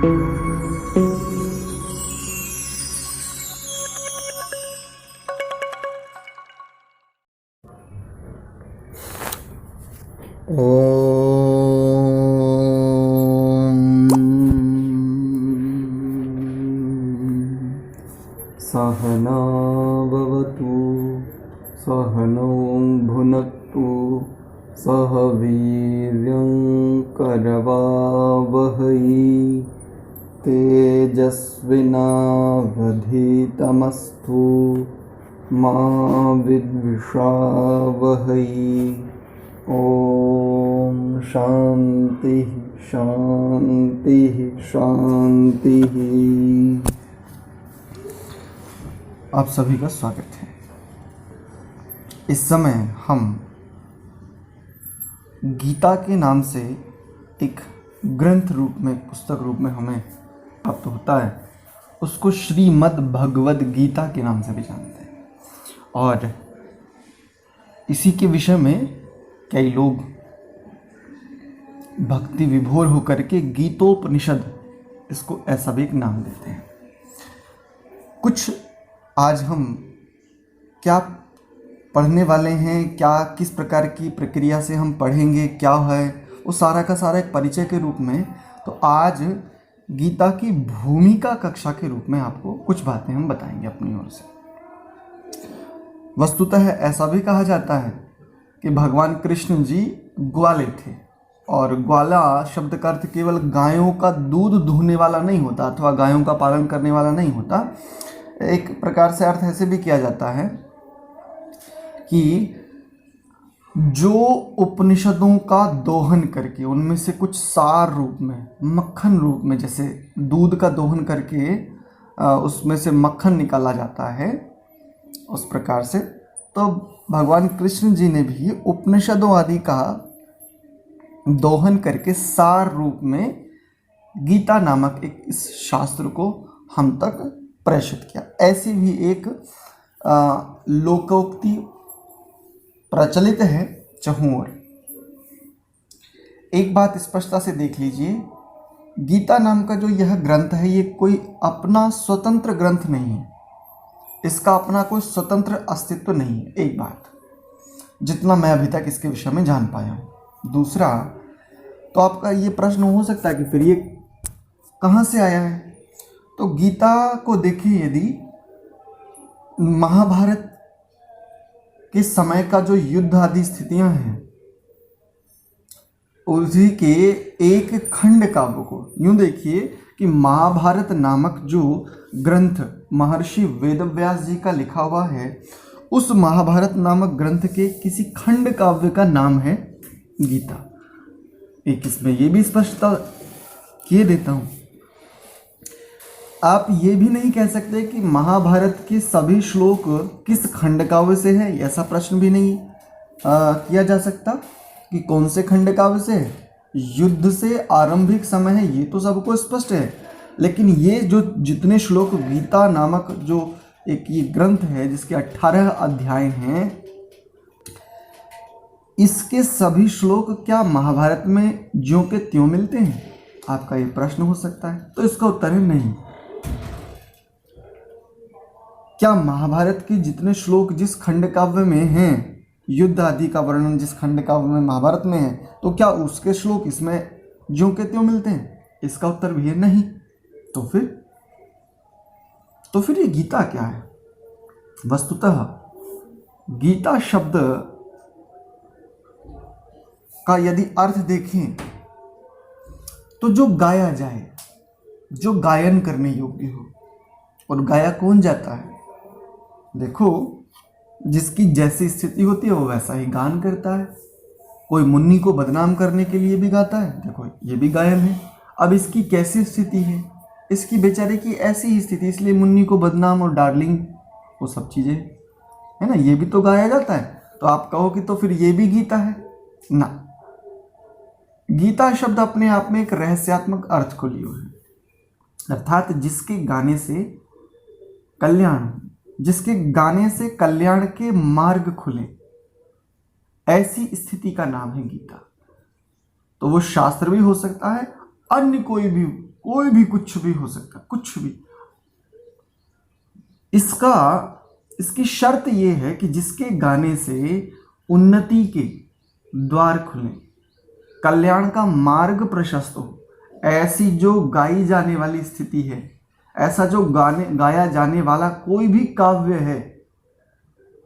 सहना भवतु सहनौ भुनक्तु सह वीर्यं करवावहै तेजस्विनावधीतमस्तु मा विद्विषावहै। ओम शांति शांति शांति। आप सभी का स्वागत है। इस समय हम गीता के नाम से एक ग्रंथ रूप में, पुस्तक रूप में हमें प्राप्त होता है, उसको श्रीमद् भगवद गीता के नाम से भी जानते हैं। और इसी के विषय में कई लोग भक्ति विभोर होकर के गीतोपनिषद, इसको ऐसा भी एक नाम देते हैं। कुछ आज हम क्या पढ़ने वाले हैं, क्या किस प्रकार की प्रक्रिया से हम पढ़ेंगे, क्या है वो सारा का सारा एक परिचय के रूप में, तो आज गीता की भूमिका कक्षा के रूप में आपको कुछ बातें हम बताएंगे अपनी ओर से। वस्तुतः ऐसा भी कहा जाता है कि भगवान कृष्ण जी ग्वाले थे, और ग्वाला शब्द का अर्थ केवल गायों का दूध दूहने वाला नहीं होता अथवा गायों का पालन करने वाला नहीं होता। एक प्रकार से अर्थ ऐसे भी किया जाता है कि जो उपनिषदों का दोहन करके उनमें से कुछ सार रूप में, मक्खन रूप में, जैसे दूध का दोहन करके उसमें से मक्खन निकाला जाता है, उस प्रकार से तो भगवान कृष्ण जी ने भी उपनिषदों आदि का दोहन करके सार रूप में गीता नामक एक इस शास्त्र को हम तक प्रेषित किया। ऐसी भी एक लोकोक्ति प्रचलित है चहुओर। एक बात स्पष्टता से देख लीजिए, गीता नाम का जो यह ग्रंथ है, ये कोई अपना स्वतंत्र ग्रंथ नहीं है, इसका अपना कोई स्वतंत्र अस्तित्व नहीं है। एक बात, जितना मैं अभी तक इसके विषय में जान पाया हूँ। दूसरा, तो आपका ये प्रश्न हो सकता है कि फिर ये कहाँ से आया है। तो गीता को देखिए, यदि महाभारत के समय का जो युद्ध आदि स्थितियां हैं, उसी के एक खंड काव्य को यूं देखिए कि महाभारत नामक जो ग्रंथ महर्षि वेदव्यास जी का लिखा हुआ है, उस महाभारत नामक ग्रंथ के किसी खंड काव्य का नाम है गीता। एक इसमें ये भी स्पष्टता किए देता हूं, आप ये भी नहीं कह सकते कि महाभारत के सभी श्लोक किस खंड काव्य से है, ऐसा प्रश्न भी नहीं किया जा सकता कि कौन से खंड काव्य से है। युद्ध से आरंभिक समय है, ये तो सबको स्पष्ट है, लेकिन ये जो जितने श्लोक गीता नामक जो एक ये ग्रंथ है जिसके 18 अध्याय हैं, इसके सभी श्लोक क्या महाभारत में ज्यों के त्यों मिलते हैं? आपका ये प्रश्न हो सकता है। तो इसका उत्तर है नहीं। क्या महाभारत के जितने श्लोक जिस खंड काव्य में हैं, युद्ध आदि का वर्णन जिस खंड काव्य में महाभारत में है, तो क्या उसके श्लोक इसमें ज्यों के त्यों मिलते हैं? इसका उत्तर भी है नहीं। तो फिर ये गीता क्या है? वस्तुतः गीता शब्द का यदि अर्थ देखें तो जो गाया जाए, जो गायन करने योग्य हो। और गाया कौन जाता है? देखो, जिसकी जैसी स्थिति होती है वो वैसा ही गान करता है। कोई मुन्नी को बदनाम करने के लिए भी गाता है, देखो ये भी गायन है। अब इसकी कैसी स्थिति है? इसकी बेचारे की ऐसी ही स्थिति, इसलिए मुन्नी को बदनाम और डार्लिंग वो सब चीज़ें है ना, ये भी तो गाया जाता है। तो आप कहो कि तो फिर ये भी गीता है ना। गीता शब्द अपने आप में एक रहस्यात्मक अर्थ को लिए हुए है, अर्थात जिसके गाने से कल्याण, जिसके गाने से कल्याण के मार्ग खुले, ऐसी स्थिति का नाम है गीता। तो वो शास्त्र भी हो सकता है, अन्य कोई भी कोई भी कुछ भी हो सकता, कुछ भी। इसकी शर्त ये है कि जिसके गाने से उन्नति के द्वार खुले, कल्याण का मार्ग प्रशस्त हो, ऐसी जो गाई जाने वाली स्थिति है, ऐसा जो गाया जाने वाला कोई भी काव्य है,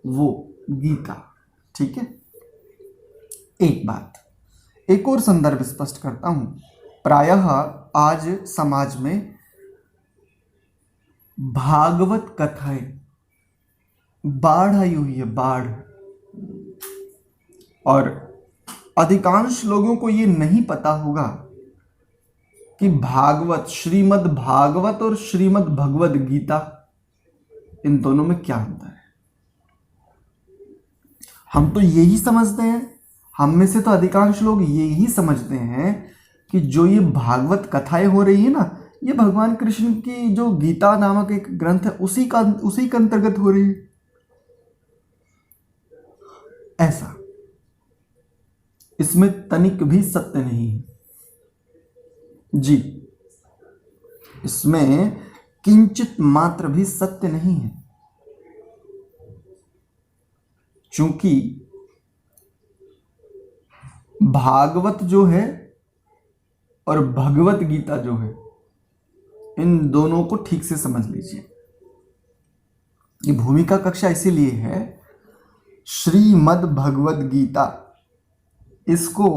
वो गीता। ठीक है। एक बात, एक और संदर्भ स्पष्ट करता हूं। प्रायः आज समाज में भागवत कथाएं, बाढ़ आई हुई है, बाढ़, और अधिकांश लोगों को ये नहीं पता होगा कि भागवत, श्रीमद् भागवत और श्रीमद् भगवद गीता, इन दोनों में क्या अंतर है। हम तो यही समझते हैं, हम में से तो अधिकांश लोग यही समझते हैं कि जो ये भागवत कथाएं हो रही है ना, ये भगवान कृष्ण की जो गीता नामक एक ग्रंथ है उसी के अंतर्गत हो रही है। ऐसा, इसमें तनिक भी सत्य नहीं है जी, इसमें किंचित मात्र भी सत्य नहीं है। क्योंकि भागवत जो है और भगवत गीता जो है, इन दोनों को ठीक से समझ लीजिए। ये भूमिका कक्षा इसीलिए है, श्रीमद् भगवद गीता, इसको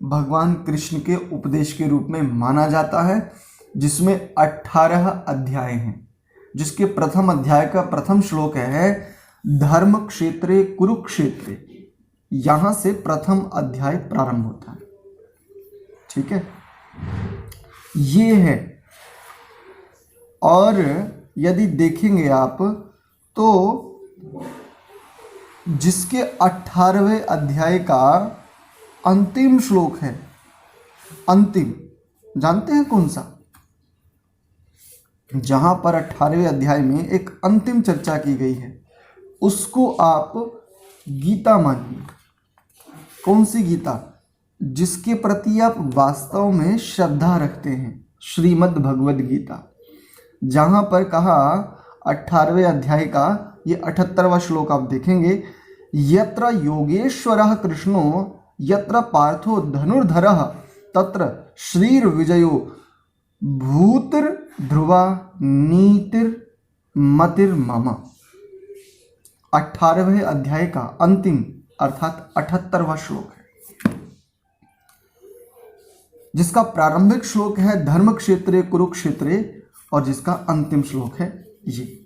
भगवान कृष्ण के उपदेश के रूप में माना जाता है, जिसमें 18 अध्याय हैं, जिसके प्रथम अध्याय का प्रथम श्लोक है धर्म क्षेत्रे कुरुक्षेत्रे। यहां से प्रथम अध्याय प्रारंभ होता है। ठीक है, ये है। और यदि देखेंगे आप तो जिसके 18वें अध्याय का अंतिम श्लोक है, अंतिम, जानते हैं कौन सा? जहां पर 18वें अध्याय में एक अंतिम चर्चा की गई है, उसको आप गीता मानिए। कौन सी गीता? जिसके प्रति आप वास्तव में श्रद्धा रखते हैं, श्रीमद् भगवद गीता। जहां पर कहा 18वें अध्याय का ये 78वां श्लोक आप देखेंगे, यत्र योगेश्वरः कृष्णो यत्र पार्थो धनुर्धरः तत्र श्रीर्विजयो भूतिर्ध्रुवा नीतिर्मतिर्मम। 18वें अध्याय का अंतिम अर्थात 78वां श्लोक है, जिसका प्रारंभिक श्लोक है धर्म क्षेत्रे कुरुक्षेत्रे और जिसका अंतिम श्लोक है ये।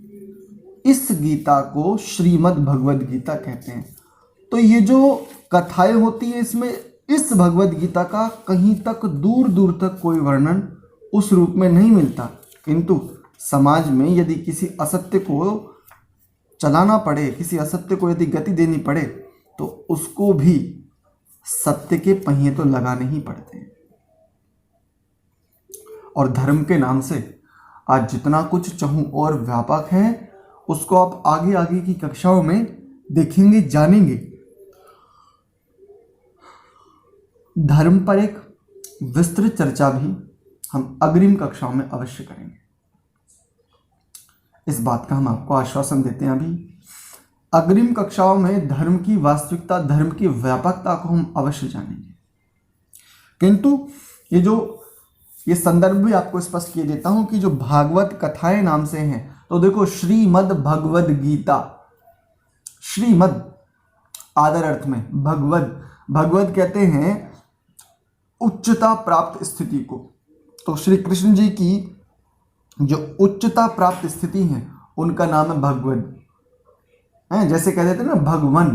इस गीता को श्रीमद् भगवद गीता कहते हैं। तो ये जो कथाएं होती है, इसमें इस भगवद गीता का कहीं तक दूर दूर तक कोई वर्णन उस रूप में नहीं मिलता। किंतु समाज में यदि किसी असत्य को चलाना पड़े, किसी असत्य को यदि गति देनी पड़े, तो उसको भी सत्य के पहिए तो लगाने ही पड़ते हैं। और धर्म के नाम से आज जितना कुछ चाहूं और व्यापक है, उसको आप आगे आगे की कक्षाओं में देखेंगे, जानेंगे। धर्म पर एक विस्तृत चर्चा भी हम अग्रिम कक्षाओं में अवश्य करेंगे। इस बात का हम आपको आश्वासन देते हैं। अभी अग्रिम कक्षाओं में धर्म की वास्तविकता, धर्म की व्यापकता को हम अवश्य जानेंगे। किंतु ये संदर्भ भी आपको स्पष्ट किए देता हूं कि जो भागवत कथाएं नाम से हैं, तो देखो श्रीमद् भगवद गीता, श्रीमद् आदर अर्थ में, भगवद कहते हैं उच्चता प्राप्त स्थिति को। तो श्री कृष्ण जी की जो उच्चता प्राप्त स्थिति है, उनका नाम है भगवद। जैसे कह देते हैं ना भगवन,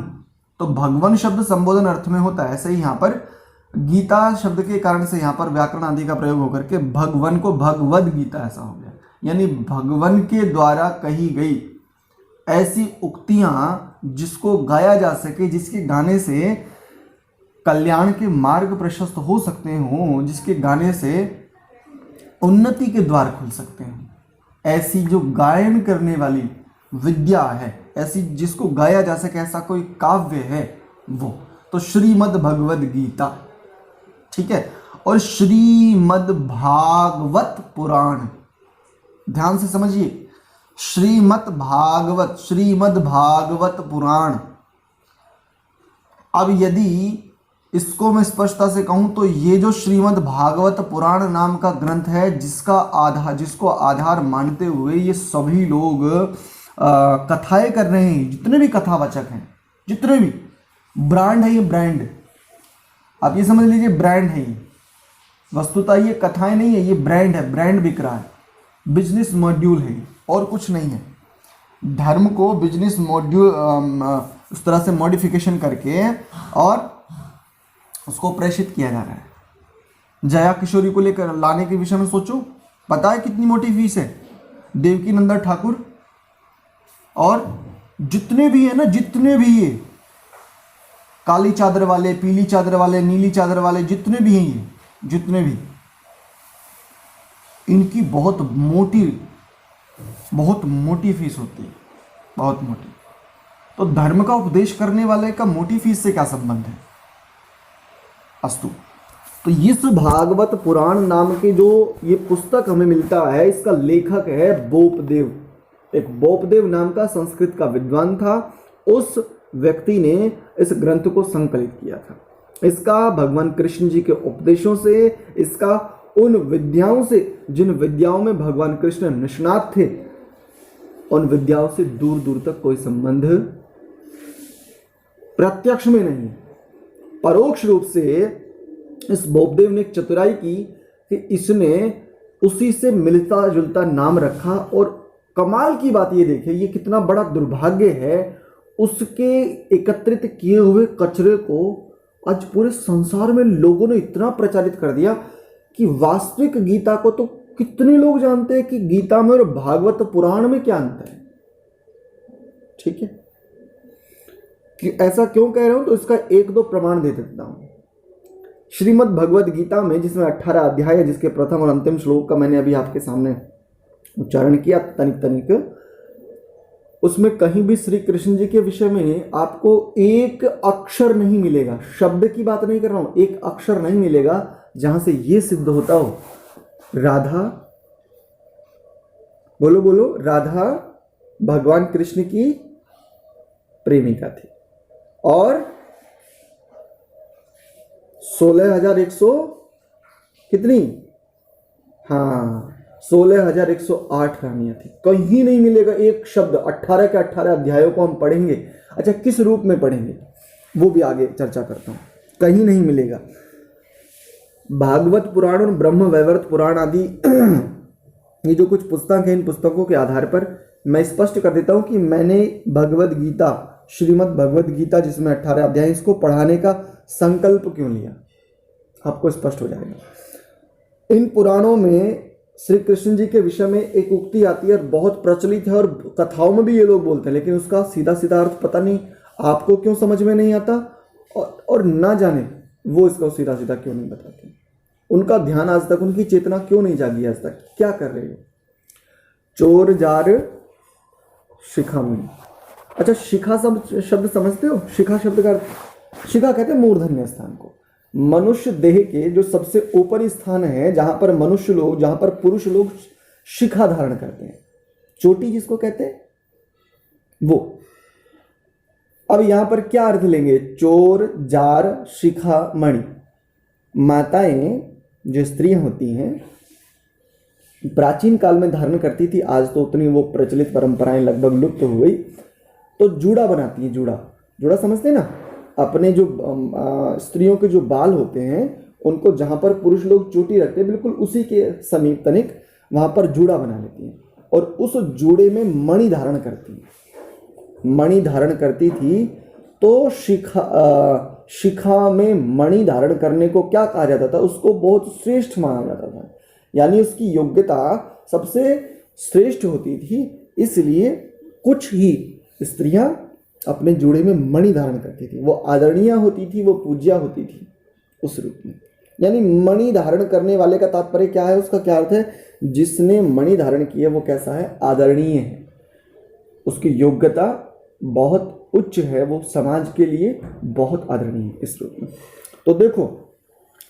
तो भगवन शब्द संबोधन अर्थ में होता है। ऐसे ही यहाँ पर गीता शब्द के कारण से यहाँ पर व्याकरण आदि का प्रयोग होकर के भगवन को भगवद गीता ऐसा हो गया। यानी भगवन के द्वारा कही गई ऐसी उक्तियां जिसको गाया जा सके, जिसके गाने से कल्याण के मार्ग प्रशस्त हो सकते हों, जिसके गाने से उन्नति के द्वार खुल सकते हैं, ऐसी जो गायन करने वाली विद्या है, ऐसी जिसको गाया जा सके, ऐसा कोई काव्य है वो, तो श्रीमद् भगवद गीता। ठीक है। और श्रीमद् भागवत पुराण, ध्यान से समझिए, श्रीमद् भागवत पुराण। अब यदि इसको मैं स्पष्टता से कहूं तो ये जो श्रीमद् भागवत पुराण नाम का ग्रंथ है, जिसको आधार मानते हुए ये सभी लोग कथाएं कर रहे हैं, जितने भी कथावाचक हैं, जितने भी ब्रांड है, ये ब्रांड, आप ये समझ लीजिए ब्रांड है ये। वस्तुतः ये कथाएं नहीं है, ये ब्रांड है, ब्रांड बिक रहा है, बिजनेस मॉड्यूल है और कुछ नहीं है। धर्म को बिजनेस मॉड्यूल उस तरह से मॉडिफिकेशन करके और उसको प्रेषित किया जा रहा है। जया किशोरी को लेकर लाने के विषय में सोचो, पता है कितनी मोटी फीस है? देवकी नंदन ठाकुर और जितने भी है ना, जितने भी ये काली चादर वाले, पीली चादर वाले, नीली चादर वाले, जितने भी हैं ये, जितने भी, इनकी बहुत मोटी फीस होती है, बहुत मोटी। तो धर्म का उपदेश करने वाले का मोटी फीस से क्या संबंध है? अस्तु, तो इस भागवत पुराण नाम के जो ये पुस्तक हमें मिलता है, इसका लेखक है बोपदेव। एक बोपदेव नाम का संस्कृत का विद्वान था, उस व्यक्ति ने इस ग्रंथ को संकलित किया था। इसका भगवान कृष्ण जी के उपदेशों से, इसका उन विद्याओं से, जिन विद्याओं में भगवान कृष्ण निष्णात थे, उन विद्याओं से दूर दूर तक कोई संबंध प्रत्यक्ष में नहीं है। परोक्ष रूप से इस बोपदेव ने एक चतुराई की कि इसने उसी से मिलता जुलता नाम रखा। और कमाल की बात ये देखिए, ये कितना बड़ा दुर्भाग्य है, उसके एकत्रित किए हुए कचरे को आज पूरे संसार में लोगों ने इतना प्रचारित कर दिया कि वास्तविक गीता को तो कितने लोग जानते हैं कि गीता में और भागवत पुराण में क्या अंतर है। ठीक है, कि ऐसा क्यों कह रहा हूं, तो इसका एक दो प्रमाण दे देता हूं। श्रीमद् भगवद गीता में, जिसमें 18 अध्याय है, जिसके प्रथम और अंतिम श्लोक का मैंने अभी आपके सामने उच्चारण किया तनिक, उसमें कहीं भी श्री कृष्ण जी के विषय में आपको एक अक्षर नहीं मिलेगा, शब्द की बात नहीं कर रहा हूं, एक अक्षर नहीं मिलेगा जहां से यह सिद्ध होता हो राधा, बोलो राधा भगवान कृष्ण की प्रेमिका थी और 16,100 कितनी, हाँ 16,108 रानियां थी। कहीं नहीं मिलेगा एक शब्द। 18 के 18 अध्यायों को हम पढ़ेंगे, अच्छा किस रूप में पढ़ेंगे वो भी आगे चर्चा करता हूं, कहीं नहीं मिलेगा। भागवत पुराण और ब्रह्म वैवर्त पुराण आदि ये जो कुछ पुस्तक हैं, इन पुस्तकों के आधार पर मैं स्पष्ट कर देता हूं कि मैंने भगवद गीता, श्रीमद् भगवद गीता जिसमें 18 अध्याय, इसको पढ़ाने का संकल्प क्यों लिया, आपको स्पष्ट हो जाएगा। इन पुराणों में श्री कृष्ण जी के विषय में एक उक्ति आती है, बहुत प्रचलित है और कथाओं में भी ये लोग बोलते हैं, लेकिन उसका सीधा सीधा अर्थ पता नहीं आपको क्यों समझ में नहीं आता, और ना जाने वो इसको सीधा सीधा क्यों नहीं बताते। उनका ध्यान आज तक, उनकी चेतना क्यों नहीं जागी आज तक, क्या कर रहे हो। चोर जार शिखामणि, अच्छा शिखा शब्द समझते हो? शिखा शब्द का, शिखा कहते हैं मूर्धन्य स्थान को। मनुष्य देह के जो सबसे ऊपरी स्थान है, जहां पर मनुष्य लोग, जहां पर पुरुष लोग शिखा धारण करते हैं, चोटी जिसको कहते हैं वो। अब यहां पर क्या अर्थ लेंगे? चोर जार शिखा मणि। माताएं जो स्त्रियां होती हैं प्राचीन काल में धारण करती थी, आज तो उतनी वो प्रचलित परंपराएं लगभग लुप्त हो गई, तो जूड़ा बनाती है। जूड़ा समझते हैं ना, अपने जो स्त्रियों के जो बाल होते हैं उनको जहां पर पुरुष लोग चोटी रखते हैं, बिल्कुल उसी के समीप तनिक वहां पर जूड़ा बना लेती हैं और उस जूड़े में मणि धारण करती हैं। मणि धारण करती थी तो शिखा में मणि धारण करने को क्या कहा जाता था? उसको बहुत श्रेष्ठ माना जाता था, यानी उसकी योग्यता सबसे श्रेष्ठ होती थी। इसलिए कुछ ही स्त्रियां अपने जूड़े में मणि धारण करती थी, वो आदरणीय होती थी, वो पूज्या होती थी उस रूप में। यानी मणि धारण करने वाले का तात्पर्य क्या है, उसका क्या अर्थ है? जिसने मणि धारण की है वो कैसा है? आदरणीय है, उसकी योग्यता बहुत उच्च है, वो समाज के लिए बहुत आदरणीय है इस रूप में। तो देखो,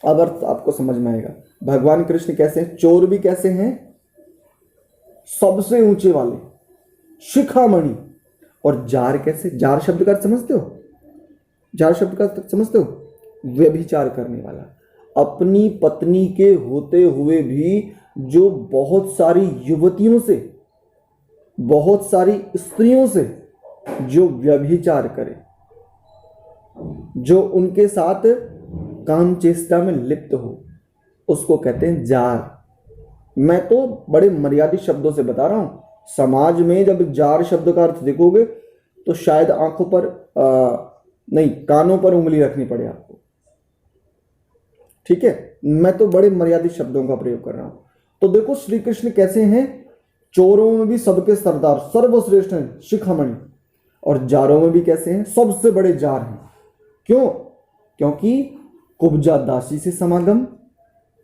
अब अर्थ आपको समझ में आएगा। भगवान कृष्ण कैसे हैं? चोर भी कैसे हैं? सबसे ऊंचे वाले, शिखामणि। और जार कैसे? जार शब्द का अर्थ समझते हो? जार शब्द का अर्थ समझते हो? व्यभिचार करने वाला। अपनी पत्नी के होते हुए भी जो बहुत सारी युवतियों से, बहुत सारी स्त्रियों से जो व्यभिचार करे, जो उनके साथ काम चेष्टा में लिप्त हो, उसको कहते हैं जार। मैं तो बड़े मर्यादित शब्दों से बता रहा हूं। समाज में जब जार शब्द का अर्थ देखोगे तो शायद आंखों पर नहीं, कानों पर उंगली रखनी पड़े आपको। ठीक है, मैं तो बड़े मर्यादित शब्दों का प्रयोग कर रहा हूं। तो देखो श्री कृष्ण कैसे हैं? चोरों में भी सबके सरदार, सर्वश्रेष्ठ हैं, शिखामणि। और जारों में भी कैसे हैं? सबसे बड़े जार हैं। क्यों? क्योंकि कुब्जा दासी से समागम,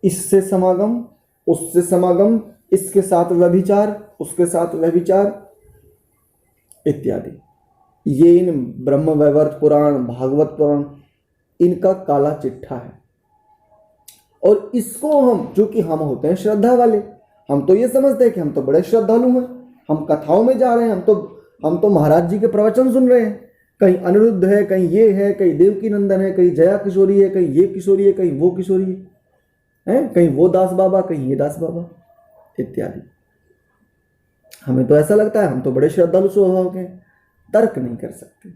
इससे समागम, उससे समागम, इसके साथ व्यभिचार, उसके साथ व्यभिचार इत्यादि। ये इन ब्रह्म वैवर्त पुराण, भागवत पुराण, इनका काला चिट्ठा है। और इसको हम, जो कि हम होते हैं श्रद्धा वाले, हम तो ये समझते हैं कि हम तो बड़े श्रद्धालु हैं, हम कथाओं में जा रहे हैं, हम तो महाराज जी के प्रवचन सुन रहे हैं। कहीं अनिरुद्ध है, कहीं ये है, कहीं देवकी नंदन है, कहीं जया किशोरी है, कहीं ये किशोरी है, कहीं वो किशोरी है, कहीं वो दास बाबा, कहीं ये दास बाबा इत्यादि। हमें तो ऐसा लगता है हम तो बड़े श्रद्धालु स्वभाव के हैं। तर्क नहीं कर सकते,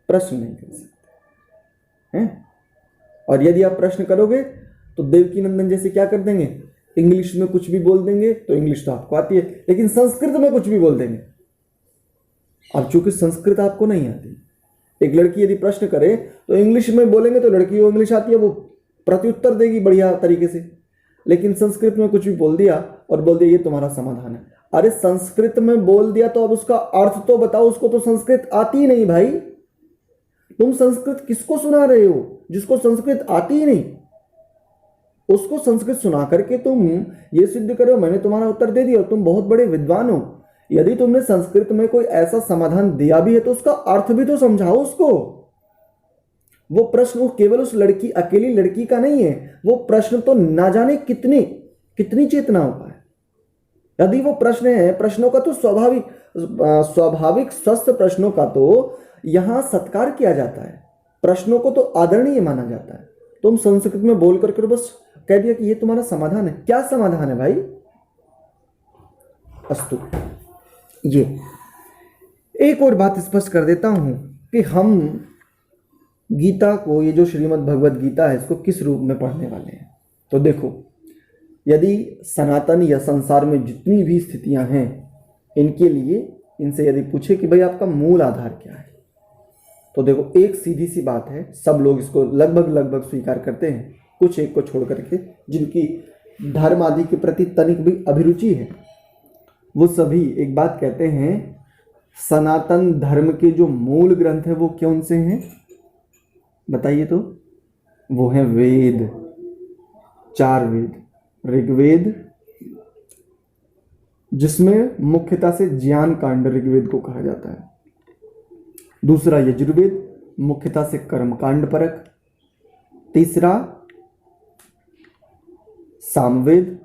प्रश्न नहीं कर सकते हैं। और यदि आप प्रश्न करोगे तो देवकी नंदन जैसे क्या कर देंगे? इंग्लिश में कुछ भी बोल देंगे। तो इंग्लिश तो आपको आती है, लेकिन संस्कृत में कुछ भी बोल देंगे। अब चूंकि संस्कृत आपको नहीं आती, एक लड़की यदि प्रश्न करे तो इंग्लिश में बोलेंगे तो लड़की को इंग्लिश आती है, वो प्रत्युत्तर देगी बढ़िया तरीके से। लेकिन संस्कृत में कुछ भी बोल दिया और बोल दिया ये तुम्हारा समाधान है। अरे संस्कृत में बोल दिया तो अब उसका अर्थ तो बताओ। उसको तो संस्कृत आती ही नहीं भाई। तुम संस्कृत किसको सुना रहे हो? जिसको संस्कृत आती ही नहीं, उसको संस्कृत सुना करके तुम ये सिद्ध करो मैंने तुम्हारा उत्तर दे दिया और तुम बहुत बड़े विद्वान हो। यदि तुमने संस्कृत में कोई ऐसा समाधान दिया भी है तो उसका अर्थ भी तो समझाओ उसको। वो प्रश्न वो केवल उस लड़की, अकेली लड़की का नहीं है। वो प्रश्न तो ना जाने कितनी चेतनाओं का है। यदि वो प्रश्न है, प्रश्नों का तो स्वाभाविक स्वस्थ प्रश्नों का तो यहां सत्कार किया जाता है, प्रश्नों को तो आदरणीय माना जाता है। तुम संस्कृत में बोल करके बस कह दिया कि ये तुम्हारा समाधान है। क्या समाधान है भाई? अस्तु, ये एक और बात स्पष्ट कर देता हूं कि हम गीता को, ये जो श्रीमद् भगवद गीता है, इसको किस रूप में पढ़ने वाले हैं। तो देखो, यदि सनातन या संसार में जितनी भी स्थितियां हैं, इनके लिए इनसे यदि पूछे कि भाई आपका मूल आधार क्या है, तो देखो एक सीधी सी बात है, सब लोग इसको लगभग स्वीकार करते हैं, कुछ एक को छोड़ करके जिनकी धर्म आदि के प्रति तनिक भी अभिरुचि है, वो सभी एक बात कहते हैं, सनातन धर्म के जो मूल ग्रंथ है वो कौन से हैं? बताइए तो। वो हैं वेद, 4 वेद। ऋग्वेद, जिसमें मुख्यतः से ज्ञान कांड ऋग्वेद को कहा जाता है। दूसरा यजुर्वेद, मुख्यतः से कर्म कांड परक। तीसरा सामवेद,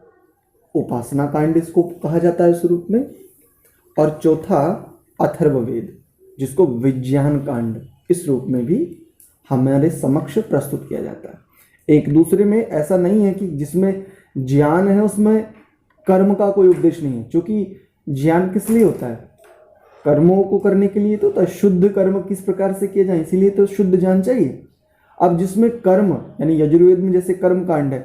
उपासना कांड इसको कहा जाता है इस रूप में। और चौथा अथर्ववेद, जिसको विज्ञान कांड इस रूप में भी हमारे समक्ष प्रस्तुत किया जाता है। एक दूसरे में ऐसा नहीं है कि जिसमें ज्ञान है उसमें कर्म का कोई उपदेश नहीं है, क्योंकि ज्ञान किस लिए होता है? कर्मों को करने के लिए तो होता है। शुद्ध कर्म किस प्रकार से किए जाए, इसीलिए तो शुद्ध ज्ञान चाहिए। अब जिसमें कर्म, यानी यजुर्वेद में जैसे कर्म कांड है,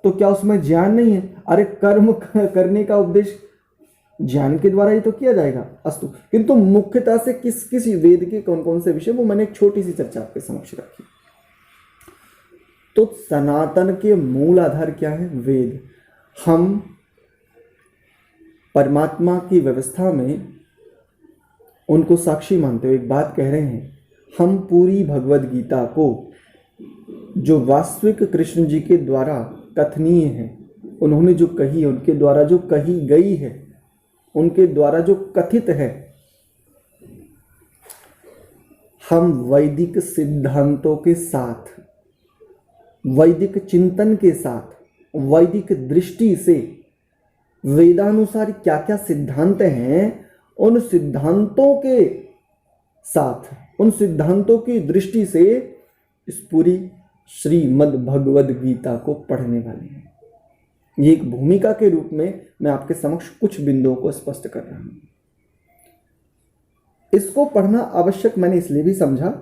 तो क्या उसमें ज्ञान नहीं है? अरे कर्म करने का उपदेश ज्ञान के द्वारा ही तो किया जाएगा। अस्तु, किंतु मुख्यतः से किस वेद के कौन कौन से विषय, वो मैंने एक छोटी सी चर्चा आपके समक्ष रखी। तो सनातन के मूल आधार क्या है? वेद। हम परमात्मा की व्यवस्था में उनको साक्षी मानते हुए एक बात कह रहे हैं, हम पूरी भगवद गीता को जो वास्तविक कृष्ण जी के द्वारा कथनीय है, उन्होंने जो कही है, उनके द्वारा जो कही गई है, उनके द्वारा जो कथित है, हम वैदिक सिद्धांतों के साथ वैदिक चिंतन के साथ, वैदिक दृष्टि से वेदानुसार क्या क्या सिद्धांत हैं, उन सिद्धांतों के साथ, उन सिद्धांतों की दृष्टि से इस पूरी श्रीमद् भगवद गीता को पढ़ने वाले हैं। ये एक भूमिका के रूप में मैं आपके समक्ष कुछ बिंदुओं को स्पष्ट कर रहा हूं। इसको पढ़ना आवश्यक मैंने इसलिए भी समझा,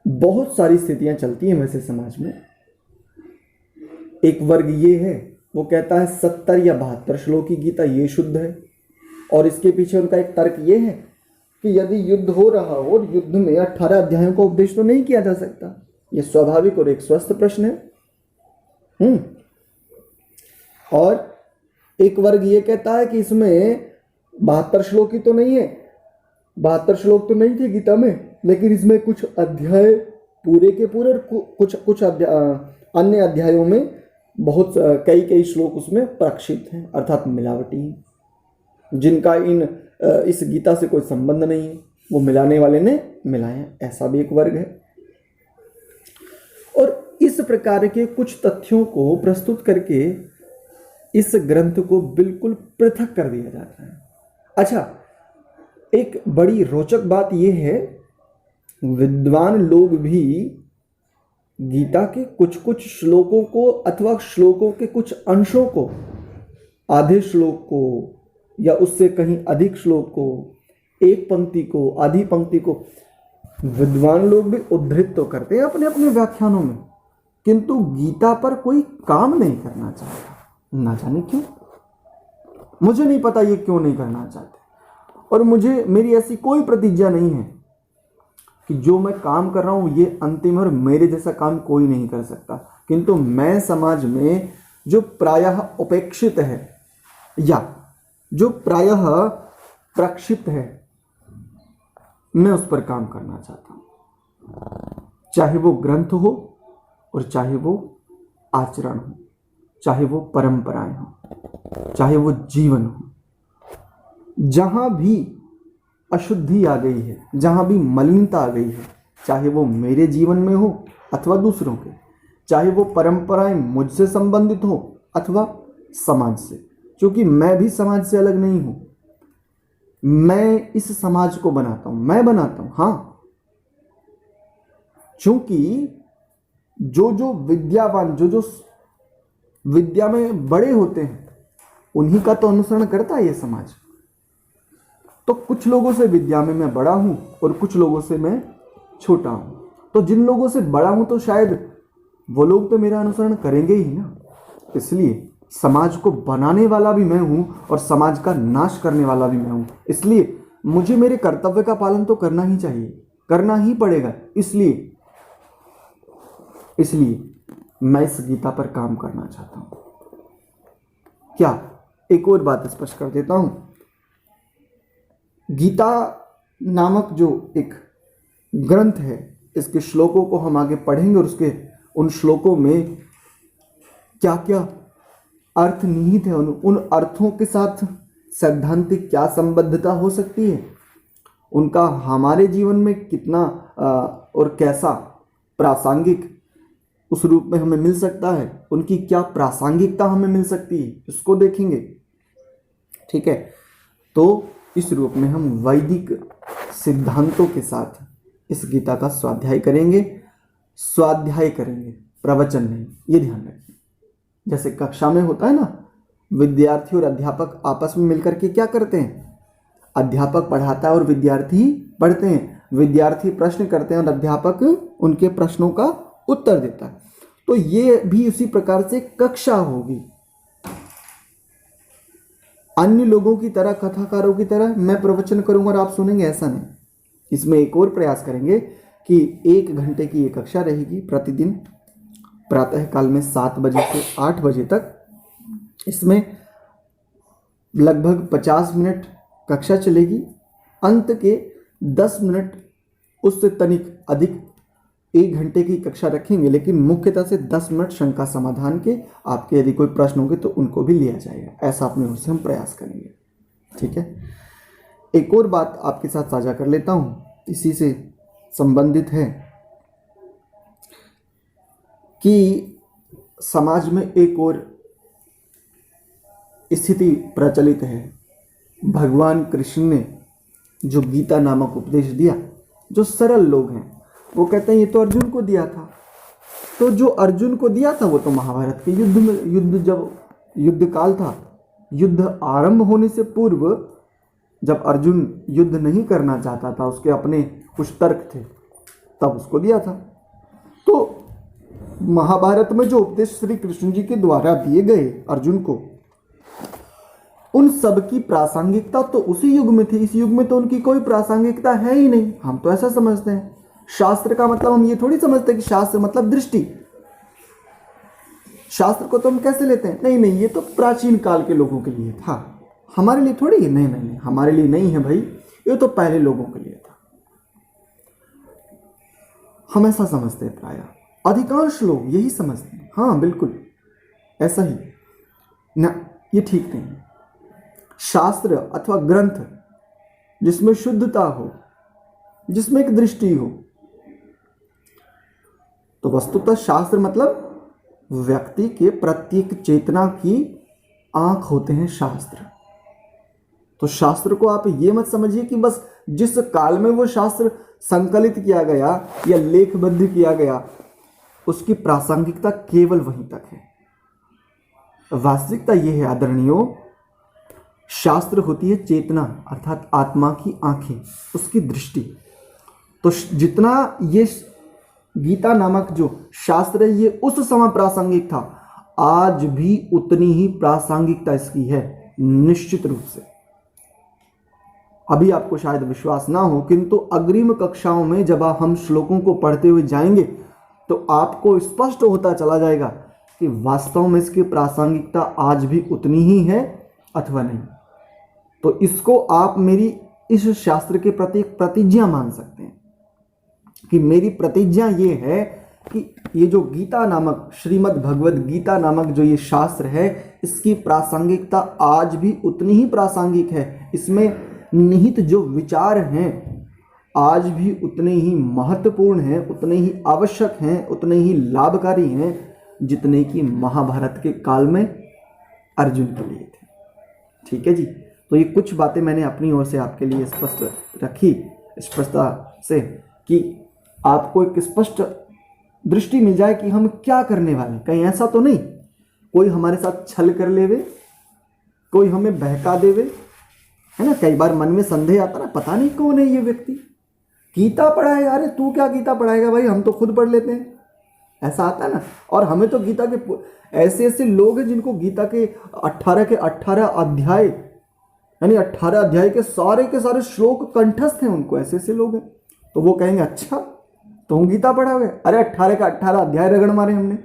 बहुत सारी स्थितियां चलती हैं वैसे समाज में। एक वर्ग ये है, वो कहता है 70 या 72 श्लोक की गीता ये शुद्ध है, और इसके पीछे उनका एक तर्क ये है कि यदि युद्ध हो रहा हो और युद्ध में 18 अध्यायों का उपदेश तो नहीं किया जा सकता। यह स्वाभाविक और एक स्वस्थ प्रश्न है। और एक वर्ग ये कहता है कि इसमें 72 श्लोक ही तो नहीं है, 72 श्लोक तो नहीं थे गीता में, लेकिन इसमें कुछ अध्याय पूरे के पूरे, कुछ अन्य अध्यायों में बहुत कई श्लोक उसमें प्रक्षिप्त हैं, अर्थात मिलावटी हैं, जिनका इस गीता से कोई संबंध नहीं है, वो मिलाने वाले ने मिलाया। ऐसा भी एक वर्ग है। और इस प्रकार के कुछ तथ्यों को प्रस्तुत करके इस ग्रंथ को बिल्कुल पृथक कर दिया जाता है। अच्छा, एक बड़ी रोचक बात यह है, विद्वान लोग भी गीता के कुछ कुछ श्लोकों को अथवा श्लोकों के कुछ अंशों को, आधे श्लोक को या उससे कहीं अधिक श्लोक को, एक पंक्ति को, आधी पंक्ति को, विद्वान लोग भी उद्धृत तो करते हैं अपने अपने व्याख्यानों में, किंतु गीता पर कोई काम नहीं करना चाहता। ना जाने क्यों, मुझे नहीं पता ये क्यों नहीं करना चाहते। और मेरी ऐसी कोई प्रतिज्ञा नहीं है कि जो मैं काम कर रहा हूं ये अंतिम, और मेरे जैसा काम कोई नहीं कर सकता। किंतु मैं समाज में जो प्रायः उपेक्षित है या जो प्रायः प्रक्षिप्त है, मैं उस पर काम करना चाहता हूं। चाहे वो ग्रंथ हो और चाहे वो आचरण हो, चाहे वो परंपराएं हो, चाहे वो जीवन हो। जहां भी अशुद्धि आ गई है, जहां भी मलिनता आ गई है, चाहे वो मेरे जीवन में हो अथवा दूसरों के, चाहे वो परंपराएं मुझसे संबंधित हो अथवा समाज से, क्योंकि मैं भी समाज से अलग नहीं हूं। मैं इस समाज को बनाता हूं, मैं बनाता हूं, हाँ, क्योंकि जो विद्यावान, जो विद्या में बड़े होते हैं, उन्हीं का तो अनुसरण करता है ये समाज। तो कुछ लोगों से विद्या में मैं बड़ा हूं और कुछ लोगों से मैं छोटा हूं। तो जिन लोगों से बड़ा हूं तो शायद वो लोग तो मेरा अनुसरण करेंगे ही ना। इसलिए समाज को बनाने वाला भी मैं हूं और समाज का नाश करने वाला भी मैं हूं। इसलिए मुझे मेरे कर्तव्य का पालन तो करना ही चाहिए, करना ही पड़ेगा। इसलिए मैं इस गीता पर काम करना चाहता हूं। क्या, एक और बात स्पष्ट कर देता हूं। गीता नामक जो एक ग्रंथ है, इसके श्लोकों को हम आगे पढ़ेंगे और उन श्लोकों में क्या क्या अर्थ निहित है, उन अर्थों के साथ सैद्धांतिक क्या संबद्धता हो सकती है, उनका हमारे जीवन में कितना और कैसा प्रासंगिक उस रूप में हमें मिल सकता है, उनकी क्या प्रासंगिकता हमें मिल सकती है, इसको देखेंगे। ठीक है, तो इस रूप में हम वैदिक सिद्धांतों के साथ इस गीता का स्वाध्याय करेंगे, प्रवचन नहीं, ये ध्यान रखिए। जैसे कक्षा में होता है ना, विद्यार्थी और अध्यापक आपस में मिलकर के क्या करते हैं, अध्यापक पढ़ाता है और विद्यार्थी पढ़ते हैं, विद्यार्थी प्रश्न करते हैं और अध्यापक उनके प्रश्नों का उत्तर देता है। तो ये भी उसी प्रकार से कक्षा होगी। अन्य लोगों की तरह, कथाकारों की तरह मैं प्रवचन करूंगा और आप सुनेंगे, ऐसा नहीं। इसमें एक और प्रयास करेंगे कि 1 घंटे की ये कक्षा रहेगी प्रतिदिन प्रातः काल में 7 बजे से 8 बजे तक। इसमें लगभग 50 मिनट कक्षा चलेगी। अंत के 10 मिनट उससे तनिक अधिक 1 घंटे की कक्षा रखेंगे, लेकिन मुख्यतः से 10 मिनट शंका समाधान के, आपके यदि कोई प्रश्न होंगे तो उनको भी लिया जाएगा। ऐसा अपने ओर से हम प्रयास करेंगे। ठीक है, एक और बात आपके साथ साझा कर लेता हूँ, इसी से संबंधित है। कि समाज में एक और स्थिति प्रचलित है। भगवान कृष्ण ने जो गीता नामक उपदेश दिया, जो सरल लोग हैं वो कहते हैं ये तो अर्जुन को दिया था। तो जो अर्जुन को दिया था वो तो महाभारत के युद्ध में, जब युद्ध काल था, युद्ध आरंभ होने से पूर्व, जब अर्जुन युद्ध नहीं करना चाहता था, उसके अपने कुछ तर्क थे, तब उसको दिया था। तो महाभारत में जो उपदेश श्री कृष्ण जी के द्वारा दिए गए अर्जुन को, उन सब की प्रासंगिकता तो उसी युग में थी। इस युग में तो उनकी कोई प्रासंगिकता है ही नहीं। हम तो ऐसा समझते हैं। शास्त्र का मतलब हम ये थोड़ी समझते हैं कि शास्त्र मतलब दृष्टि। शास्त्र को तो हम कैसे लेते हैं, नहीं नहीं ये तो प्राचीन काल के लोगों के लिए था, हमारे लिए थोड़ी है। नहीं नहीं नहीं, हमारे लिए नहीं है भाई, ये तो पहले लोगों के लिए था। हम ऐसा समझते हैं, प्रायः अधिकांश लोग यही समझते हैं। हाँ बिल्कुल ऐसा ही ना, ये ठीक नहीं है। शास्त्र अथवा ग्रंथ जिसमें शुद्धता हो, जिसमें एक दृष्टि हो, तो वस्तुतः शास्त्र मतलब व्यक्ति के प्रत्येक चेतना की आंख होते हैं शास्त्र। तो शास्त्र को आप ये मत समझिए कि बस जिस काल में वो शास्त्र संकलित किया गया या लेखबद्ध किया गया, उसकी प्रासंगिकता केवल वहीं तक है। वास्तविकता यह है आदरणीयों, शास्त्र होती है चेतना, अर्थात आत्मा की आंखें, उसकी दृष्टि। तो जितना ये गीता नामक जो शास्त्र है ये उस समय प्रासंगिक था, आज भी उतनी ही प्रासंगिकता इसकी है, निश्चित रूप से। अभी आपको शायद विश्वास ना हो, किंतु अग्रिम कक्षाओं में जब हम श्लोकों को पढ़ते हुए जाएंगे तो आपको स्पष्ट होता चला जाएगा कि वास्तव में इसकी प्रासंगिकता आज भी उतनी ही है अथवा नहीं। तो इसको आप मेरी इस शास्त्र के प्रति एक प्रतिज्ञा मान सकते हैं कि मेरी प्रतिज्ञा ये है कि ये जो गीता नामक, श्रीमद् भगवद गीता नामक जो ये शास्त्र है, इसकी प्रासंगिकता आज भी उतनी ही प्रासंगिक है। इसमें निहित जो विचार हैं आज भी उतने ही महत्वपूर्ण हैं, उतने ही आवश्यक हैं, उतने ही लाभकारी हैं जितने कि महाभारत के काल में अर्जुन के लिए थे। ठीक है जी। तो ये कुछ बातें मैंने अपनी ओर से आपके लिए स्पष्ट रखी, स्पष्टता से, कि आपको एक स्पष्ट दृष्टि मिल जाए कि हम क्या करने वाले। कहीं ऐसा तो नहीं कोई हमारे साथ छल कर लेवे, कोई हमें बहका देवे, है ना। कई बार मन में संदेह आता ना, पता नहीं कौन है ये व्यक्ति, गीता पढ़ाएगा। अरे तू क्या गीता पढ़ाएगा भाई, हम तो खुद पढ़ लेते हैं, ऐसा आता है ना। और हमें तो गीता के ऐसे ऐसे लोग हैं जिनको गीता के 18 अध्याय, यानी 18 अध्याय के सारे श्लोक कंठस्थ हैं उनको, ऐसे ऐसे लोग हैं। तो वो कहेंगे अच्छा तुम गीता पढ़ाओगे, अरे 18 का 18 अध्याय रगड़ मारे हमने।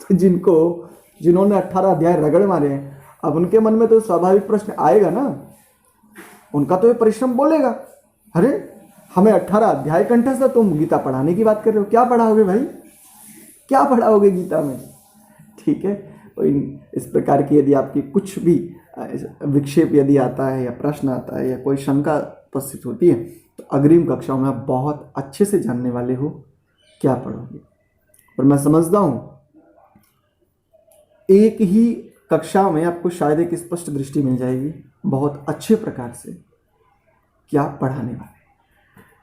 तो जिन्होंने 18 अध्याय रगड़ मारे हैं, अब उनके मन में तो स्वाभाविक प्रश्न आएगा ना, उनका तो ये परिश्रम बोलेगा, अरे हमें 18 अध्याय कंठस्थ है, तुम गीता पढ़ाने की बात कर रहे हो, क्या पढ़ाओगे भाई, क्या पढ़ाओगे गीता में। ठीक है। तो इस प्रकार की यदि आपकी कुछ भी विक्षेप यदि आता है या प्रश्न आता है या कोई शंका उपस्थित होती है, तो अग्रिम कक्षाओं में आप बहुत अच्छे से जानने वाले हो क्या पढ़ोगे। और मैं समझता हूँ एक ही कक्षा में आपको शायद एक स्पष्ट दृष्टि मिल जाएगी बहुत अच्छे प्रकार से क्या पढ़ाने वाले।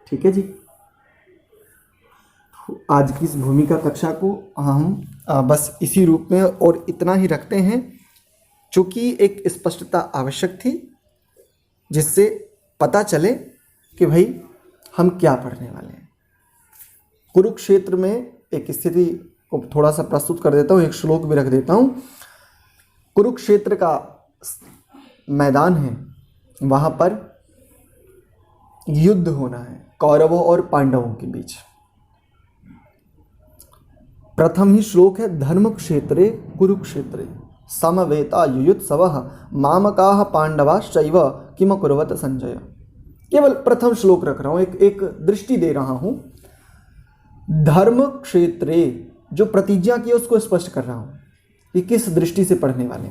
ठीक है जी। आज की इस भूमिका कक्षा को हम बस इसी रूप में और इतना ही रखते हैं, चूँकि एक स्पष्टता आवश्यक थी जिससे पता चले कि भाई हम क्या पढ़ने वाले हैं। कुरुक्षेत्र में एक स्थिति को थोड़ा सा प्रस्तुत कर देता हूँ, एक श्लोक भी रख देता हूँ। कुरुक्षेत्र का मैदान है, वहाँ पर युद्ध होना है कौरवों और पांडवों के बीच। प्रथम ही श्लोक है, धर्म क्षेत्रे कुरुक्षेत्रे समवेता युयुत्सवः मामकाः पांडवाश्चैव किम कुर्वत संजय। केवल प्रथम श्लोक रख रहा हूँ, एक दृष्टि दे रहा हूँ। धर्म क्षेत्रे जो प्रतिज्ञा की उसको स्पष्ट कर रहा हूँ कि किस दृष्टि से पढ़ने वाले।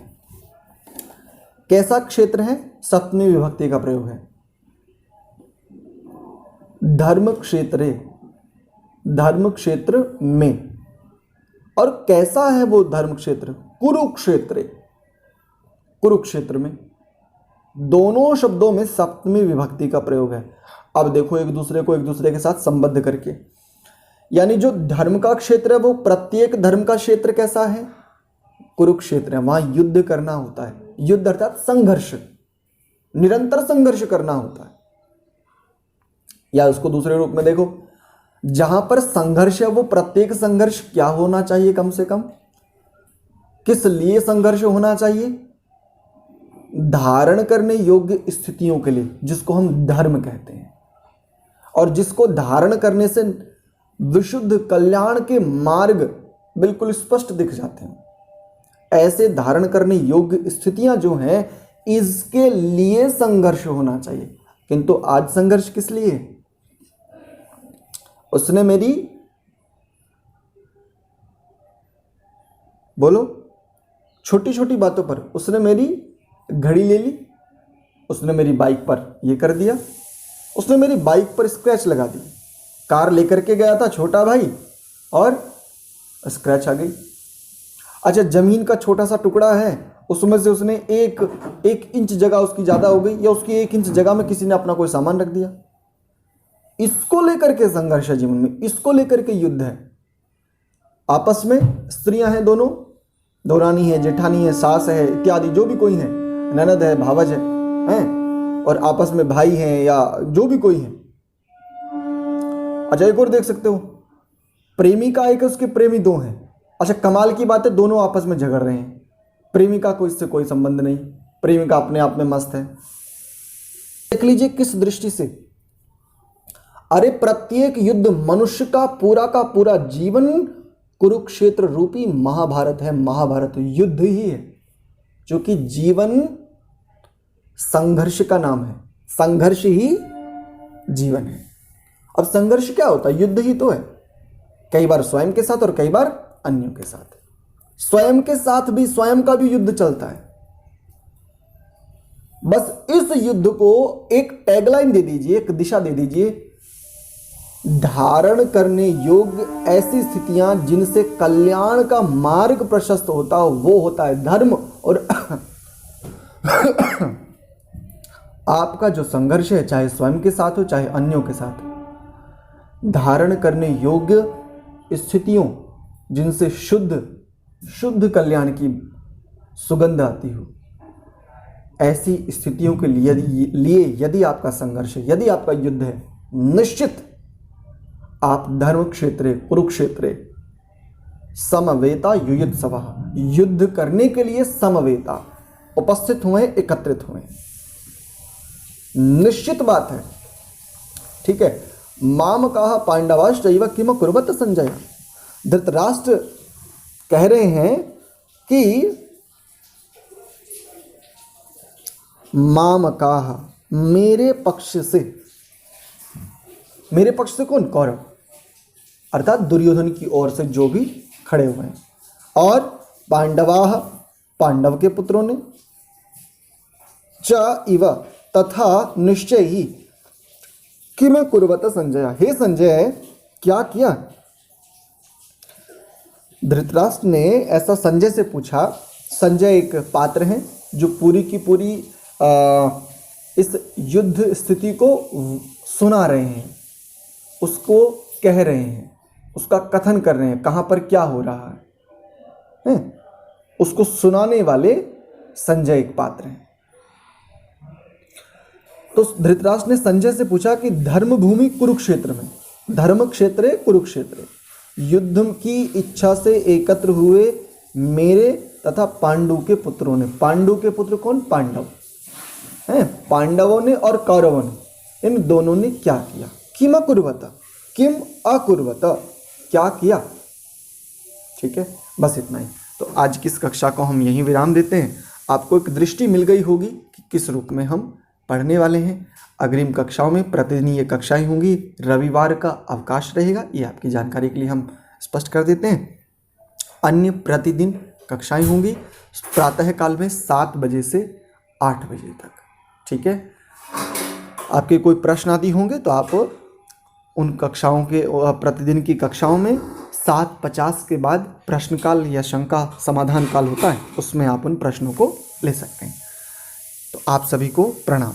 कैसा क्षेत्र है, सप्तमी विभक्ति का प्रयोग है। धर्म क्षेत्रे, धर्म क्षेत्र में, और कैसा है वो धर्म क्षेत्र? कुरुक्षेत्र। कुरुक्षेत्र में दोनों शब्दों में सप्तमी विभक्ति का प्रयोग है। अब देखो एक दूसरे को एक दूसरे के साथ संबद्ध करके, यानी जो धर्म का क्षेत्र है वो प्रत्येक धर्म का क्षेत्र कैसा है? कुरुक्षेत्र है। वहां युद्ध करना होता है। युद्ध अर्थात संघर्ष, निरंतर संघर्ष करना होता है। या उसको दूसरे रूप में देखो, जहां पर संघर्ष है वो प्रत्येक संघर्ष क्या होना चाहिए? कम से कम किस लिए संघर्ष होना चाहिए? धारण करने योग्य स्थितियों के लिए, जिसको हम धर्म कहते हैं, और जिसको धारण करने से विशुद्ध कल्याण के मार्ग बिल्कुल स्पष्ट दिख जाते हैं। ऐसे धारण करने योग्य स्थितियां जो हैं, इसके लिए संघर्ष होना चाहिए। किंतु आज संघर्ष किस लिए? उसने मेरी, बोलो, छोटी छोटी बातों पर उसने मेरी घड़ी ले ली, उसने मेरी बाइक पर ये कर दिया, उसने मेरी बाइक पर स्क्रैच लगा दी। कार लेकर के गया था छोटा भाई और स्क्रैच आ गई। अच्छा, जमीन का छोटा सा टुकड़ा है, उसमें से उसने एक इंच जगह उसकी ज़्यादा हो गई, या उसकी 1 इंच जगह में किसी ने अपना कोई सामान रख दिया। इसको लेकर के संघर्ष है जीवन में, इसको लेकर के युद्ध है। आपस में स्त्रियां हैं, दोनों दौरानी है, जेठानी है, सास है, इत्यादि जो भी कोई है, ननद है, भावज है, और आपस में भाई हैं या जो भी कोई है। अच्छा, एक और देख सकते हो, प्रेमिका एक है, उसके प्रेमी 2 हैं। अच्छा, कमाल की बात है, दोनों आपस में झगड़ रहे हैं। प्रेमिका को इससे कोई संबंध नहीं, प्रेमिका अपने आप में मस्त है। देख लीजिए किस दृष्टि से। अरे प्रत्येक युद्ध, मनुष्य का पूरा जीवन कुरुक्षेत्र रूपी महाभारत है। महाभारत युद्ध ही है, जो कि जीवन संघर्ष का नाम है। संघर्ष ही जीवन है। अब संघर्ष क्या होता है? युद्ध ही तो है, कई बार स्वयं के साथ और कई बार अन्यों के साथ। स्वयं के साथ भी, स्वयं का भी युद्ध चलता है। बस इस युद्ध को एक टैगलाइन दे दीजिए, एक दिशा दे दीजिए, धारण करने योग्य ऐसी स्थितियां जिनसे कल्याण का मार्ग प्रशस्त होता हो, वो होता है धर्म। और आपका जो संघर्ष है, चाहे स्वयं के साथ हो चाहे अन्यों के साथ, धारण करने योग्य स्थितियों जिनसे शुद्ध कल्याण की सुगंध आती हो, ऐसी स्थितियों के लिए यदि आपका संघर्ष है, यदि आपका युद्ध है, निश्चित आप धर्म क्षेत्रे कुरुक्षेत्रे समवेता युयुत्सवः, युद्ध करने के लिए समवेता उपस्थित हुए, एकत्रित हुए। निश्चित बात है, ठीक है। मामकाः पांडवाश्चैव किम कुर्वत संजय। धृतराष्ट्र कह रहे हैं कि मामकाः, मेरे पक्ष से, मेरे पक्ष से कौन? कौरव, अर्थात दुर्योधन की ओर से जो भी खड़े हुए हैं, और पांडवाः, पांडव के पुत्रों ने, च इव, तथा निश्चय ही, किम कुर्वत संजय, हे संजय क्या किया। धृतराष्ट्र ने ऐसा संजय से पूछा। संजय एक पात्र हैं जो पूरी की पूरी इस युद्ध स्थिति को सुना रहे हैं, उसको कह रहे हैं, उसका कथन कर रहे हैं, कहाँ पर क्या हो रहा है, उसको सुनाने वाले संजय एक पात्र हैं। तो धृतराष्ट्र ने संजय से पूछा कि धर्म भूमि कुरुक्षेत्र में, धर्म क्षेत्र कुरुक्षेत्र, युद्ध की इच्छा से एकत्र हुए मेरे तथा पांडु के पुत्रों ने, पांडु के पुत्र कौन? पांडव हैं। पांडवों ने और कौरवों ने, इन दोनों ने क्या किया? किम अकुर्वत, किम अकुर्वत, क्या किया। ठीक है, बस इतना ही। तो आज की इस कक्षा को हम यहीं विराम देते हैं। आपको एक दृष्टि मिल गई होगी कि किस रूप में हम पढ़ने वाले हैं। अग्रिम कक्षाओं में प्रतिदिन ये कक्षाएं होंगी, रविवार का अवकाश रहेगा, ये आपकी जानकारी के लिए हम स्पष्ट कर देते हैं। अन्य प्रतिदिन कक्षाएं होंगी प्रातः काल में 7 बजे से 8 बजे तक। ठीक है, आपके कोई प्रश्न आदि होंगे तो आप उन कक्षाओं के, प्रतिदिन की कक्षाओं में 7:50 के बाद प्रश्नकाल या शंका समाधान काल होता है, उसमें आप उन प्रश्नों को ले सकते हैं। तो आप सभी को प्रणाम।